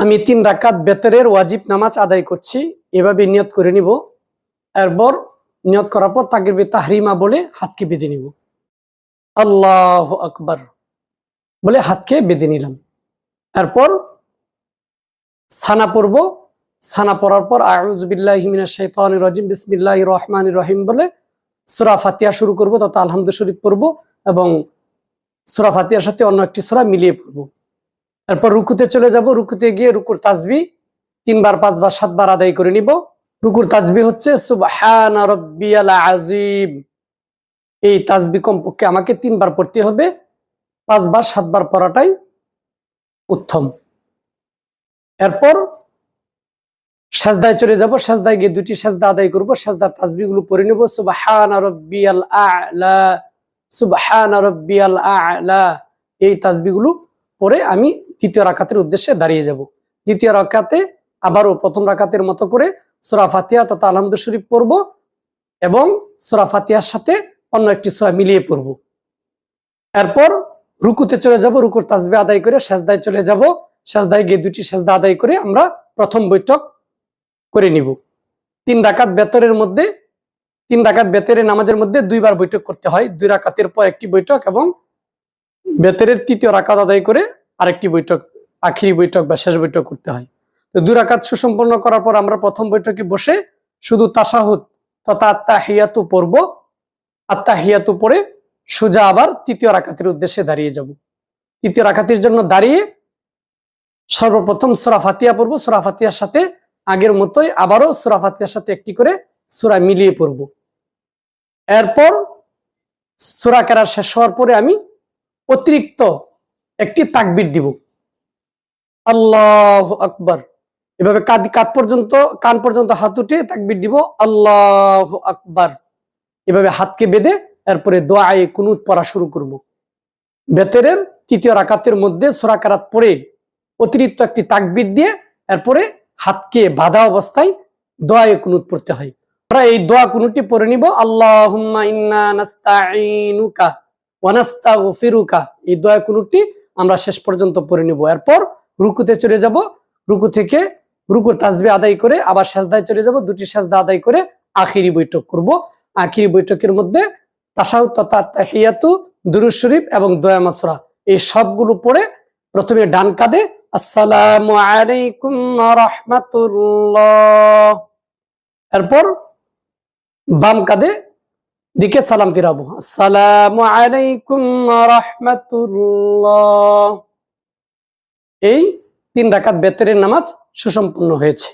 আমি 3 রাকাত বেতরের ওয়াজিব নামাজ আদায় করছি, এভাবে নিয়ত করে নিব। এরপর নিয়ত করার পর তাকবীরে তাহরিমা বলে হাতকে বেঁধে নিব। আল্লাহু আকবার বলে হাতকে বেঁধে নিলাম। এরপর সানা পড়ব। সানা পড়ার পর আউযু বিল্লাহি মিনাশ শাইতানির রাজিম বিসমিল্লাহির রহমানির রহিম বলে সূরা ফাতিহা শুরু করব, তথা আলহামদু শরীফ পড়ব এবং সূরা ফাতিহার সাথে অন্য একটি সূরা মিলিয়ে পড়ব। এরপর রুকুতে চলে যাব। রুকুতে গিয়ে রুকুর তাসবিহ 3 বার 5 বার 7 বার আদায় করে নিব। রুকুর তাসবিহ হচ্ছে সুবহানা রাব্বিয়াল আযীম। এই তাসবিহ কমপক্ষে আমাকে 3 বার পড়তে হবে। 5 বার 7 বার পড়াটাই উত্তম। এরপর সাজদায় চলে যাব। সাজদায় গিয়ে 2টি সাজদা আদায় করব। সাজদার তাসবিহগুলো পড়ে নেব। সুবহানা রাব্বিয়াল আ'লা, সুবহানা রাব্বিয়াল আ'লা। এই তাসবিহগুলো পরে আমি দ্বিতীয় রাকাতের উদ্দেশ্যে দাঁড়িয়ে যাব। দ্বিতীয় রাকাতে আবারও প্রথম রাকাতের মতো করে সূরা ফাতিহা তথা আলহামদু শরীফ পড়ব এবং সূরা ফাতিহার সাথে অন্য একটি সূরা মিলিয়ে পড়ব। এরপর রুকুতে চলে যাব। রুকুর তাসবিহ আদায় করে সাজদায় চলে যাব। সাজদায় গিয়ে 2টি সাজদা আদায় করে আমরা প্রথম বৈঠক করে নিব। 3 রাকাত বেতরের মধ্যে 3 রাকাত বেতরের নামাজের মধ্যে 2 বার বৈঠক করতে হয়। 2 রাকাতের পর একটি বৈঠক এবং বেতরের 3য় রাকাত আদায় করে আরেকটি বৈঠক, আখিরি বৈঠক বা শেষ বৈঠক করতে হয়। তো 2 রাকাত সুসম্পন্ন করার পর আমরা প্রথম বৈঠকে বসে শুধু তাশাহুদ তথা আত্তাহিয়াতু পড়ব। আত্তাহিয়াতু পড়ে সোজা আবার 3য় রাকাতের উদ্দেশ্যে দাঁড়িয়ে যাব। 3য় রাকাতের জন্য দাঁড়িয়ে সর্বপ্রথম সূরা ফাতিহা পড়ব। সূরা ফাতিহার সাথে আগের মতোই আবারও সূরা ফাতিহার সাথে একটি করে সূরা মিলিয়ে পড়ব। এরপর সূরা কেরাত শেষ হওয়ার পরে আমি অতিরিক্ত একটি তাকবীর দিব, আল্লাহু আকবার। এভাবে কান পর্যন্ত হাত উঠে তাকবীর দিব, আল্লাহু আকবার। এভাবে হাতকে বেঁধে এরপরে দোয়ায়ে কুনুত পড়া শুরু করব। বেতরের 3য় রাকাতের মধ্যে সূরা কেরাত পড়ে অতিরিক্ত একটি তাকবীর দিয়ে এরপরে হাতকে বাঁধা অবস্থায় দোয়ায়ে কুনুত পড়তে হয়। আমরা এই দোয়া কুনুতটি পড়ে নিব, আল্লাহুম্মা ইন্না নাস্তাঈনুকা ওয়া নাস্তাগফিরুকা। এই দোয়া কুনুতটি আমরা শেষ পর্যন্ত পড়ে নিব। এরপর রুকুতে চলে যাব। রুকু থেকে রুকুর তাসবিহ আদায় করে আবার সাজদায় চলে যাব। 2টি সাজদা আদায় করে আখিরি বৈঠক করব। আখিরি বৈঠকের মধ্যে তাশাহুদ তথা তাহিয়াতু, দুরূদ শরীফ এবং দোয়া মাসুরা এই সবগুলো পড়ে প্রথমে ডান কাঁধে আসসালামু আলাইকুম ওয়া রাহমাতুল্লাহ, এরপর বাম কাঁধে দিকে সালাম ফিরাবো, আসসালামু আলাইকুম ওয়া রাহমাতুল্লাহ। এই 3 রাকাত বেতরের নামাজ সুসম্পন্ন হয়েছে।